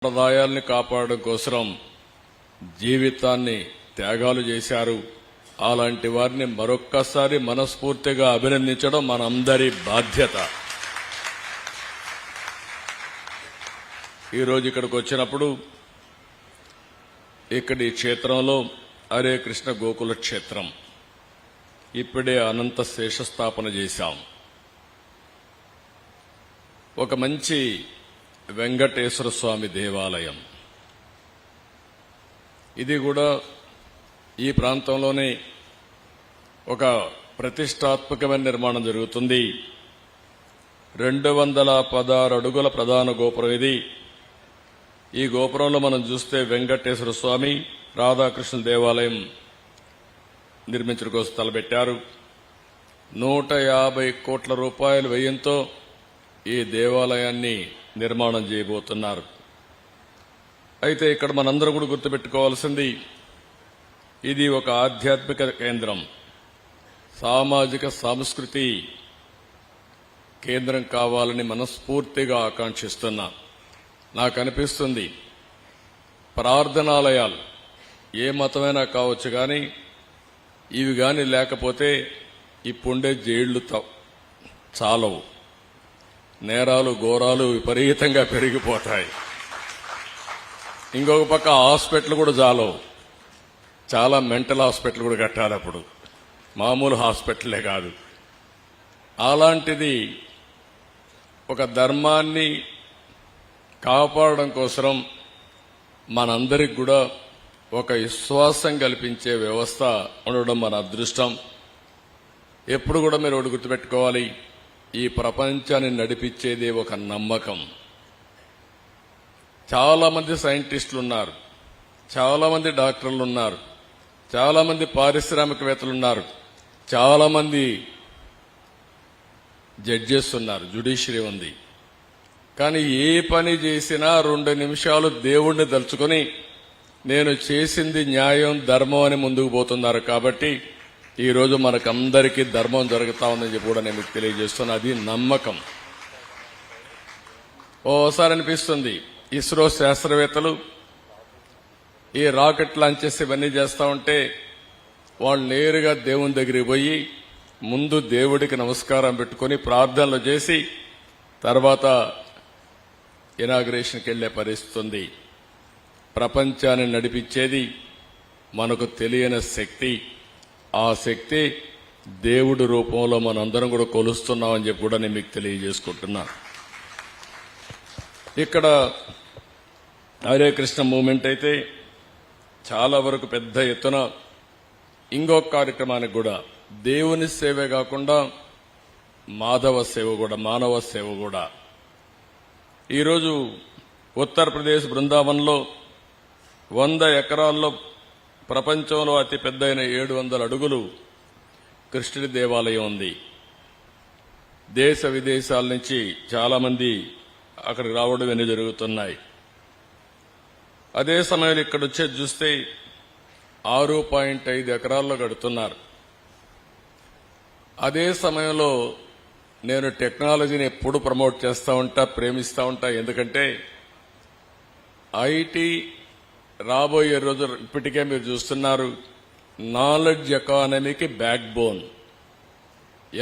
సంప్రదాయాల్ని కాపాడడం కోసం జీవితాన్ని త్యాగాలు చేశారు. అలాంటి వారిని మరొక్కసారి మనస్ఫూర్తిగా అభినందించడం మనందరి బాధ్యత. ఈరోజు ఇక్కడికి వచ్చినప్పుడు ఇక్కడి క్షేత్రంలో హరే కృష్ణ గోకుల క్షేత్రం ఇప్పుడే అనంత శేషస్థాపన చేశాం. ఒక మంచి వెంకటేశ్వర స్వామి దేవాలయం. ఇది కూడా ఈ ప్రాంతంలోనే ఒక ప్రతిష్టాత్మకమైన నిర్మాణం జరుగుతుంది. 216 అడుగుల ప్రధాన గోపురం ఇది. ఈ గోపురంలో మనం చూస్తే వెంకటేశ్వర స్వామి రాధాకృష్ణ దేవాలయం నిర్మించడం కోసం తలపెట్టారు. 150 కోట్ల రూపాయల వ్యయంతో ఈ దేవాలయాన్ని నిర్మాణం చేయబోతున్నారు. అయితే ఇక్కడ మనందరూ కూడా గుర్తుపెట్టుకోవాల్సింది, ఇది ఒక ఆధ్యాత్మిక కేంద్రం, సామాజిక సాంస్కృతి కేంద్రం కావాలని మనస్ఫూర్తిగా ఆకాంక్షిస్తున్నా. నాకు అనిపిస్తుంది, ప్రార్థనాలయాలు ఏ మతమైనా కావచ్చు కానీ ఇవి కానీ లేకపోతే ఇప్పుండే జైళ్లు చాలవు. నేరాలు ఘోరాలు విపరీతంగా పెరిగిపోతాయి. ఇంకొక పక్క హాస్పిటల్ కూడా చాలవు. చాలా మెంటల్ హాస్పిటల్ కూడా కట్టాలి అప్పుడు, మామూలు హాస్పిటలే కాదు. అలాంటిది ఒక ధర్మాన్ని కాపాడడం కోసం మనందరికి కూడా ఒక విశ్వాసం కల్పించే వ్యవస్థ ఉండడం మన అదృష్టం. ఎప్పుడు కూడా మీరు ఒకటి గుర్తుపెట్టుకోవాలి, ఈ ప్రపంచాన్ని నడిపించేది ఒక నమ్మకం. చాలా మంది సైంటిస్టులు ఉన్నారు, చాలా మంది డాక్టర్లు ఉన్నారు, చాలా మంది పారిశ్రామికవేత్తలు ఉన్నారు, చాలా మంది జడ్జెస్ ఉన్నారు, జ్యుడిషియరీ ఉంది. కానీ ఏ పని చేసినా 2 నిమిషాలు దేవుణ్ణి తలుచుకొని నేను చేసింది న్యాయం ధర్మం అని ముందుకు పోతున్నారు. కాబట్టి ఈ రోజు మనకందరికీ ధర్మం జరుగుతా ఉందని చెప్పి కూడా నేను మీకు తెలియజేస్తున్నా. అది నమ్మకం. ఓసారి అనిపిస్తుంది, ఇస్రో శాస్త్రవేత్తలు ఈ రాకెట్ లాంచ్ చేసి ఇవన్నీ చేస్తా ఉంటే వాళ్ళు నేరుగా దేవుని దగ్గరికి పోయి ముందు దేవుడికి నమస్కారం పెట్టుకుని ప్రార్థనలు చేసి తర్వాత ఇనాగ్రేషన్కి వెళ్లే పరిస్థితి ఉంది. ప్రపంచాన్ని నడిపించేది మనకు తెలియని శక్తి. ఆ శక్తి దేవుడి రూపంలో మనందరం కూడా కొలుస్తున్నామని చెప్పి కూడా నేను మీకు తెలియజేసుకుంటున్నా. ఇక్కడ హరే కృష్ణ మూవ్మెంట్ అయితే చాలా వరకు పెద్ద ఎత్తున ఇంకొక కార్యక్రమానికి కూడా దేవుని సేవే కాకుండా మాధవ సేవ కూడా, మానవ సేవ కూడా. ఈరోజు ఉత్తరప్రదేశ్ బృందావన్లో 100 ఎకరాల్లో ప్రపంచంలో అతి పెద్దయిన 700 అడుగులు కృష్ణుడి దేవాలయం ఉంది. దేశ విదేశాల నుంచి చాలా మంది అక్కడికి రావడం ఇవన్నీ జరుగుతున్నాయి. అదే సమయంలో ఇక్కడ వచ్చేది చూస్తే 6.5 ఎకరాల్లో కడుతున్నారు. అదే సమయంలో నేను టెక్నాలజీని ఎప్పుడు ప్రమోట్ చేస్తూ ఉంటా, ప్రేమిస్తూ ఉంటా. ఎందుకంటే ఐటీ రాబోయే రోజు ఇప్పటికే మీరు చూస్తున్నారు, నాలెడ్జ్ ఎకానమీకి బ్యాక్ బోన్.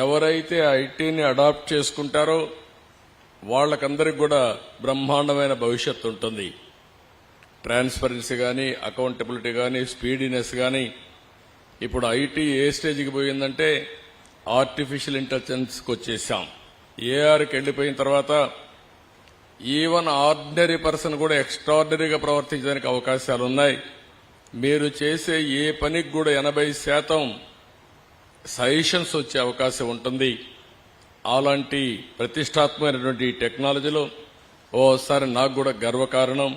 ఎవరైతే ఐటీని అడాప్ట్ చేసుకుంటారో వాళ్ళకందరికి కూడా బ్రహ్మాండమైన భవిష్యత్తు ఉంటుంది. ట్రాన్స్పరెన్సీ కానీ, అకౌంటబిలిటీ కానీ, స్పీడీనెస్ కానీ. ఇప్పుడు ఐటీ ఏ స్టేజ్కి పోయిందంటే ఆర్టిఫిషియల్ ఇంటెలిజెన్స్కి వచ్చేసాం. ఏఆర్కి వెళ్ళిపోయిన తర్వాత ఈవెన్ ఆర్డినరీ పర్సన్ కూడా ఎక్స్ట్రాడినరీగా ప్రవర్తించడానికి అవకాశాలు ఉన్నాయి. మీరు చేసే ఏ పనికి కూడా 80% సజెషన్స్ వచ్చే అవకాశం ఉంటుంది. అలాంటి ప్రతిష్టాత్మకమైనటువంటి టెక్నాలజీలో ఓసారి నాకు కూడా గర్వకారణం.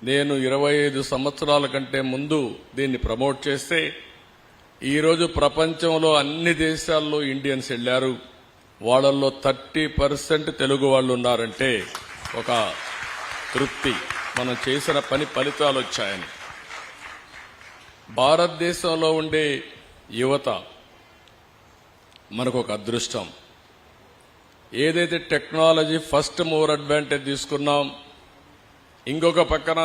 నేను 25 సంవత్సరాల కంటే ముందు దీన్ని ప్రమోట్ చేస్తే ఈరోజు ప్రపంచంలో అన్ని దేశాల్లో ఇండియన్స్ వెళ్లారు. వాళ్ళల్లో 30% తెలుగు వాళ్ళు ఉన్నారంటే ఒక తృప్తి, మనం చేసిన పని ఫలితాలు వచ్చాయని. భారతదేశంలో ఉండే యువత మనకు ఒక అదృష్టం. ఏదైతే టెక్నాలజీ ఫస్ట్ మూవర్ అడ్వాంటేజ్ తీసుకున్నాం, ఇంకొక పక్కన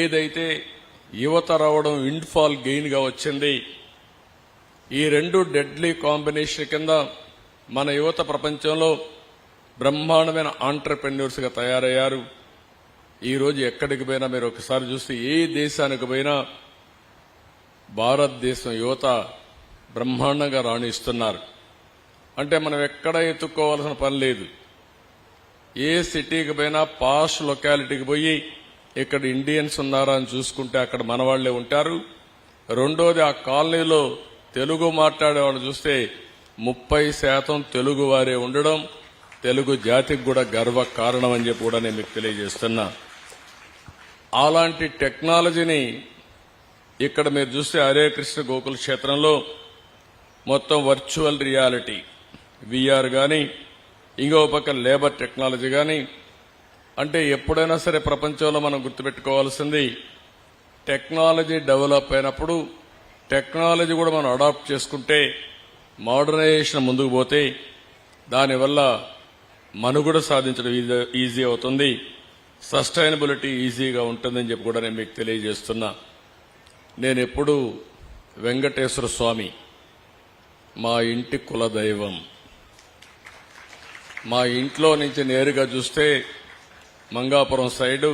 ఏదైతే యువత రావడం విండ్ఫాల్ గెయిన్గా వచ్చింది, ఈ రెండు డెడ్లీ కాంబినేషన్ కింద మన యువత ప్రపంచంలో బ్రహ్మాండమైన ఆంటర్ప్రెన్యూర్స్గా తయారయ్యారు. ఈరోజు ఎక్కడికి పోయినా మీరు ఒకసారి చూస్తే ఏ దేశానికి పోయినా భారతదేశం యువత బ్రహ్మాండంగా రాణిస్తున్నారు. అంటే మనం ఎక్కడ ఎత్తుక్కోవాల్సిన పని లేదు. ఏ సిటీకి పోయినా పాష్ లొకాలిటీకి పోయి ఇక్కడ ఇండియన్స్ ఉన్నారా అని చూసుకుంటే అక్కడ మన వాళ్లే ఉంటారు. రెండోది, ఆ కాలనీలో తెలుగు మాట్లాడేవాళ్ళు చూస్తే 30% తెలుగు వారే ఉండడం తెలుగు జాతికి కూడా గర్వ కారణం అని చెప్పి కూడా నేను మీకు తెలియజేస్తున్నా. అలాంటి టెక్నాలజీని ఇక్కడ మీరు చూస్తే హరే కృష్ణ గోకుల క్షేత్రంలో మొత్తం వర్చువల్ రియాలిటీ విఆర్ కానీ, ఇంకో పక్క లేబర్ టెక్నాలజీ కానీ, అంటే ఎప్పుడైనా సరే ప్రపంచంలో మనం గుర్తుపెట్టుకోవాల్సింది టెక్నాలజీ డెవలప్ అయినప్పుడు టెక్నాలజీ కూడా మనం అడాప్ట్ చేసుకుంటే మోడర్నైజేషన్ ముందుకు పోతే దానివల్ల మనుగడ సాధించడం ఈజీ అవుతుంది, సస్టైనబిలిటీ ఈజీగా ఉంటుందని చెప్పి కూడా నేను మీకు తెలియజేస్తున్నా. నేను ఎప్పుడు వెంకటేశ్వర స్వామి మా ఇంటి కులదైవం. మా ఇంట్లో నుంచి నేరుగా చూస్తే మంగాపురం సైడు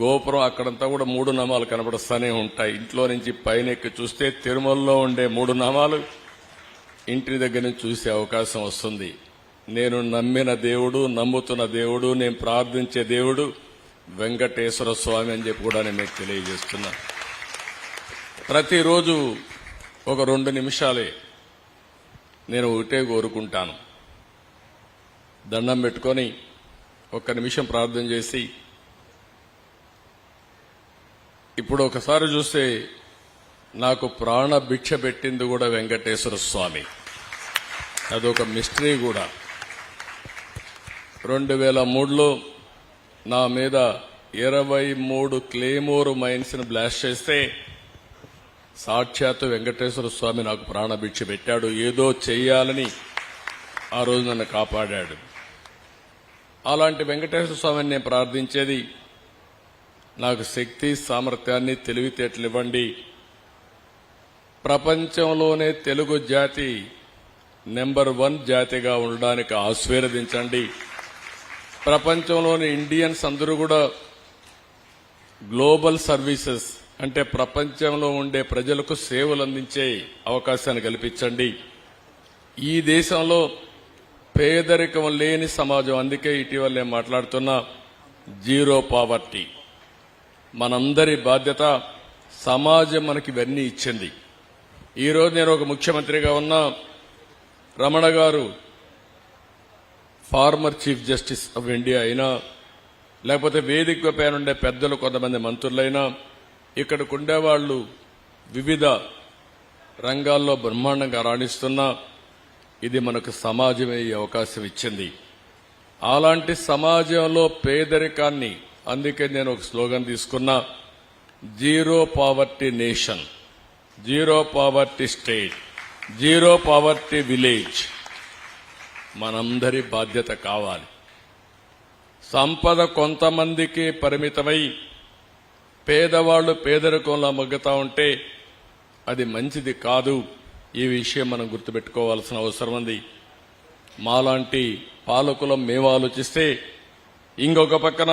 గోపురం అక్కడంతా కూడా 3 నామాలు కనబడుస్తూనే ఉంటాయి. ఇంట్లో నుంచి పైన ఎక్కి చూస్తే తిరుమలలో ఉండే 3 నామాలు ఇంటి దగ్గర నుంచి చూసే అవకాశం వస్తుంది. నేను నమ్మిన దేవుడు, నమ్ముతున్న దేవుడు, నేను ప్రార్థించే దేవుడు వెంకటేశ్వర స్వామి అని చెప్పి కూడా నేను మీకు తెలియజేస్తున్నా. ప్రతిరోజు ఒక 2 నిమిషాలే నేను ఒకటే కోరుకుంటాను, దండం పెట్టుకొని 1 నిమిషం ప్రార్థన చేసి, ఇప్పుడు ఒకసారి చూస్తే నాకు ప్రాణ భిక్ష పెట్టింది కూడా వెంకటేశ్వర స్వామి. అదొక మిస్టరీ కూడా. 2003లో నా మీద 23 క్లేమోర్ మైన్స్ ని బ్లాస్ట్ చేస్తే సాక్షాత్తు వెంకటేశ్వర స్వామి నాకు ప్రాణభిక్ష పెట్టాడు. ఏదో చెయ్యాలని ఆ రోజు నన్ను కాపాడాడు. అలాంటి వెంకటేశ్వర స్వామిని నేను ప్రార్థించేది, నాకు శక్తి, సామర్థ్యాన్ని, తెలివితేటలు ఇవ్వండి. ప్రపంచంలోనే తెలుగు జాతి నెంబర్ 1 జాతిగా ఉండడానికి ఆశీర్వదించండి. ప్రపంచంలోని ఇండియన్స్ అందరూ కూడా గ్లోబల్ సర్వీసెస్ అంటే ప్రపంచంలో ఉండే ప్రజలకు సేవలు అందించే అవకాశాన్ని కల్పించండి. ఈ దేశంలో పేదరికం లేని సమాజం, అందుకే ఇటీవల నేను మాట్లాడుతున్నా జీరో పావర్టీ. మనందరి బాధ్యత. సమాజం మనకి ఇవన్నీ ఇచ్చింది. ఈరోజు నేను ఒక ముఖ్యమంత్రిగా ఉన్నా, రమణ గారు former chief justice of India అయినా, లేకపోతే వేదిక పైన ఉండే పెద్దలు కొంతమంది మంత్రులైనా, ఇక్కడికి ఉండేవాళ్లు వివిధ రంగాల్లో బ్రహ్మాండంగా రాణిస్తున్నా, ఇది మనకు సమాజమే ఈ అవకాశం ఇచ్చింది. అలాంటి సమాజంలో పేదరికాన్ని, అందుకే నేను ఒక స్లోగన్ తీసుకున్నా, zero poverty nation, zero poverty state, zero poverty village. మనందరి బాధ్యత కావాలి. సంపద కొంతమందికి పరిమితమై పేదవాళ్లు పేదరికంలో మగ్గుతా ఉంటే అది మంచిది కాదు. ఈ విషయం మనం గుర్తుపెట్టుకోవాల్సిన అవసరం ఉంది. మాలాంటి పాలకులం మేము ఆలోచిస్తే, ఇంకొక పక్కన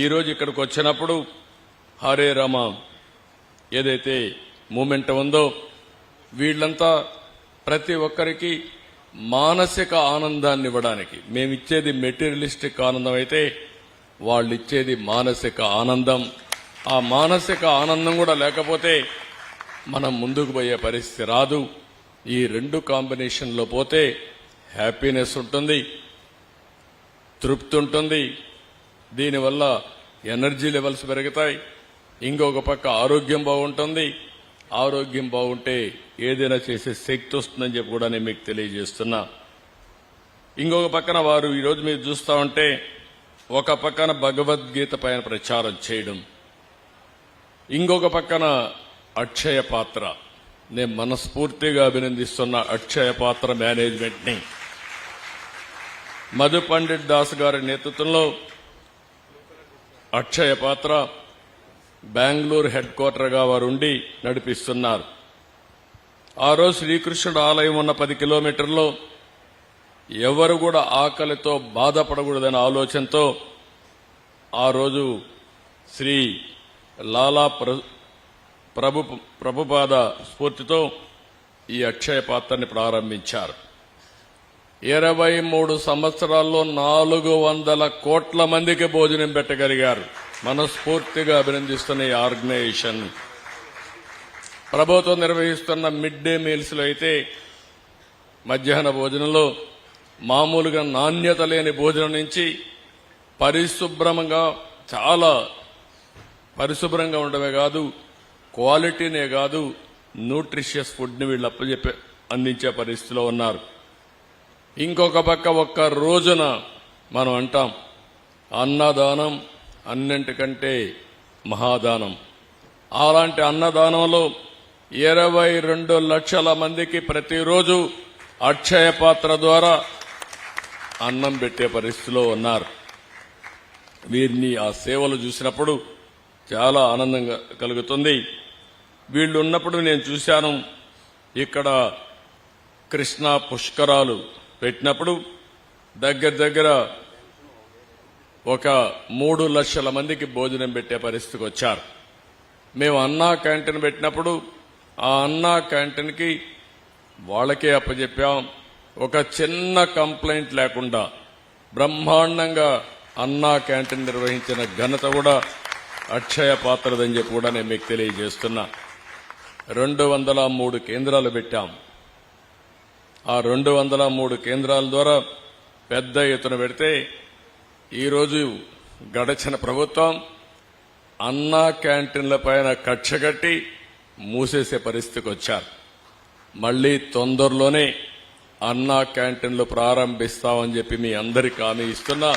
ఈరోజు ఇక్కడికి వచ్చినప్పుడు హరే రామ ఏదైతే మూమెంట్ ఉందో, వీళ్లంతా ప్రతి ఒక్కరికి మానసిక ఆనందాన్ని ఇవ్వడానికి, మేమిచ్చేది మెటీరియలిస్టిక్ ఆనందం అయితే వాళ్ళు ఇచ్చేది మానసిక ఆనందం. ఆ మానసిక ఆనందం కూడా లేకపోతే మనం ముందుకు పోయే పరిస్థితి రాదు. ఈ 2 కాంబినేషన్లో పోతే హ్యాపీనెస్ ఉంటుంది, తృప్తి ఉంటుంది, దీనివల్ల ఎనర్జీ లెవెల్స్ పెరుగుతాయి. ఇంకొక పక్క ఆరోగ్యం బాగుంటుంది. ఆరోగ్యం బాగుంటే ఏదైనా చేసే శక్తి వస్తుందని చెప్పి కూడా నేను మీకు తెలియజేస్తున్నా. ఇంకొక పక్కన వారు ఈరోజు మీరు చూస్తా ఉంటే, ఒక పక్కన భగవద్గీత పైన ప్రచారం చేయడం, ఇంకొక పక్కన అక్షయ పాత్ర. నేను మనస్ఫూర్తిగా అభినందిస్తున్న అక్షయ పాత్ర మేనేజ్మెంట్ ని. మధు పండిట్ దాస్ గారి నేతృత్వంలో అక్షయ పాత్ర బెంగళూరు హెడ్ క్వార్టర్గా వారు ఉండి నడిపిస్తున్నారు. ఆ రోజు శ్రీకృష్ణుడు ఆలయం ఉన్న 10 కిలోమీటర్లో ఎవరు కూడా ఆకలితో బాధపడకూడదనే ఆలోచనతో ఆ రోజు శ్రీ లాలా ప్రభుపాద స్ఫూర్తితో ఈ అక్షయ పాత్రని ప్రారంభించారు. 23 సంవత్సరాల్లో 400 కోట్ల మందికి భోజనం పెట్టగలిగారు. మనస్ఫూర్తిగా అభినందిస్తున్న ఈ ఆర్గనైజేషన్. ప్రభుత్వం నిర్వహిస్తున్న మిడ్ డే మీల్స్ లో అయితే మధ్యాహ్న భోజనంలో మామూలుగా నాణ్యత లేని భోజనం నుంచి చాలా పరిశుభ్రంగా ఉండమే కాదు, క్వాలిటీనే కాదు, న్యూట్రిషియస్ ఫుడ్ని వీళ్ళు అందించే పరిస్థితిలో ఉన్నారు. ఇంకొక పక్క ఒక్క రోజున మనం అంటాం అన్నదానం అన్నింటికంటే మహాదానం. అలాంటి అన్నదానంలో 22 లక్షల మందికి ప్రతిరోజు అక్షయ పాత్ర ద్వారా అన్నం పెట్టే పరిస్థితిలో ఉన్నారు. వీరిని ఆ సేవలు చూసినప్పుడు చాలా ఆనందంగా కలుగుతుంది. వీళ్ళు ఉన్నప్పుడు నేను చూశాను, ఇక్కడ కృష్ణా పుష్కరాలు పెట్టినప్పుడు దగ్గర ఒక 3 లక్షల మందికి భోజనం పెట్టే పరిస్థితికి వచ్చారు. మేము అన్నా క్యాంటీన్ పెట్టినప్పుడు ఆ అన్నా క్యాంటీన్కి వాళ్ళకే అప్పచెప్పాం. ఒక చిన్న కంప్లైంట్ లేకుండా బ్రహ్మాండంగా అన్నా క్యాంటీన్ నిర్వహించిన ఘనత కూడా అక్షయ పాత్రదని చెప్పి కూడా నేను మీకు తెలియజేస్తున్నా. 203 కేంద్రాలు పెట్టాం. ఆ 203 కేంద్రాల ద్వారా పెద్ద ఎత్తున పెడితే ఈరోజు గడచిన ప్రభుత్వం అన్నా క్యాంటీన్ల పైన కక్షగట్టి మూసేసే పరిస్థితికి వచ్చారు. మళ్లీ తొందరలోనే అన్నా క్యాంటీన్లు ప్రారంభిస్తామని చెప్పి మీ అందరికీ హామీ ఇస్తున్నా.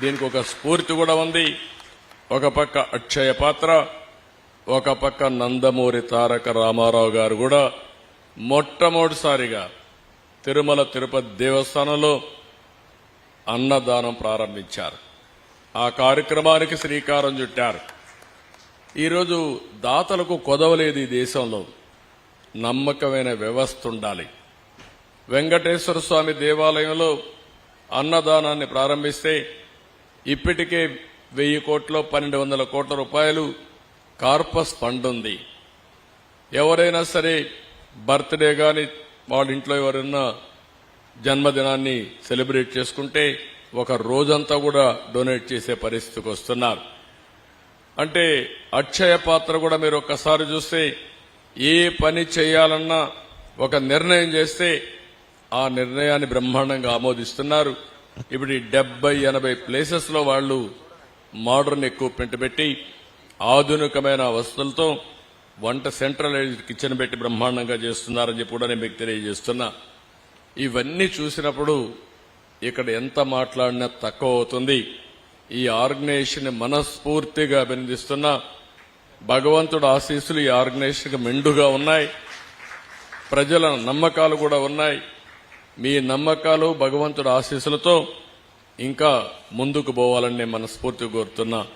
దీనికి ఒక స్ఫూర్తి కూడా ఉంది. ఒక పక్క అక్షయ పాత్ర, ఒక పక్క నందమూరి తారక రామారావు గారు కూడా మొట్టమొదటిసారిగా తిరుమల తిరుపతి దేవస్థానంలో అన్నదానం ప్రారంభించారు. ఆ కార్యక్రమానికి శ్రీకారం చుట్టారు. ఈరోజు దాతలకు కొదవలేదు. ఈ దేశంలో నమ్మకమైన వ్యవస్థ ఉండాలి. వెంకటేశ్వర స్వామి దేవాలయంలో అన్నదానాన్ని ప్రారంభిస్తే ఇప్పటికే 1000 కోట్లు 1200 కోట్ల రూపాయలు కార్పస్ ఫండ్ ఉంది. ఎవరైనా సరే బర్త్డే గాని వాళ్ళ ఇంట్లో ఎవరైనా జన్మదినాన్ని సెలబ్రేట్ చేసుకుంటే ఒక రోజంతా కూడా డొనేట్ చేసే పరిస్థితికి వస్తున్నారు. అంటే అక్షయ పాత్ర కూడా మీరు ఒక్కసారి చూస్తే ఏ పని చేయాలన్నా ఒక నిర్ణయం చేస్తే ఆ నిర్ణయాన్ని బ్రహ్మాండంగా ఆమోదిస్తున్నారు. ఇప్పుడు 70-80 ప్లేసెస్ లో వాళ్ళు మోడర్న్ ఎక్విప్మెంట్ పెట్టి ఆధునికమైన వసతులతో వంట సెంట్రలైజ్డ్ కిచెన్ పెట్టి బ్రహ్మాండంగా చేస్తున్నారని చెప్పి కూడా నేను మీకు తెలియజేస్తున్నా. ఇవన్నీ చూసినప్పుడు ఇక్కడ ఎంత మాట్లాడినా తక్కువ అవుతుంది. ఈ ఆర్గనైజేషన్ మనస్ఫూర్తిగా అభినందిస్తున్నా. భగవంతుడు ఆశీస్సులు ఈ ఆర్గనైజేషన్కి మెండుగా ఉన్నాయి. ప్రజల నమ్మకాలు కూడా ఉన్నాయి. మీ నమ్మకాలు భగవంతుడు ఆశీస్సులతో ఇంకా ముందుకు పోవాలని నేను మనస్ఫూర్తిగా కోరుతున్నా.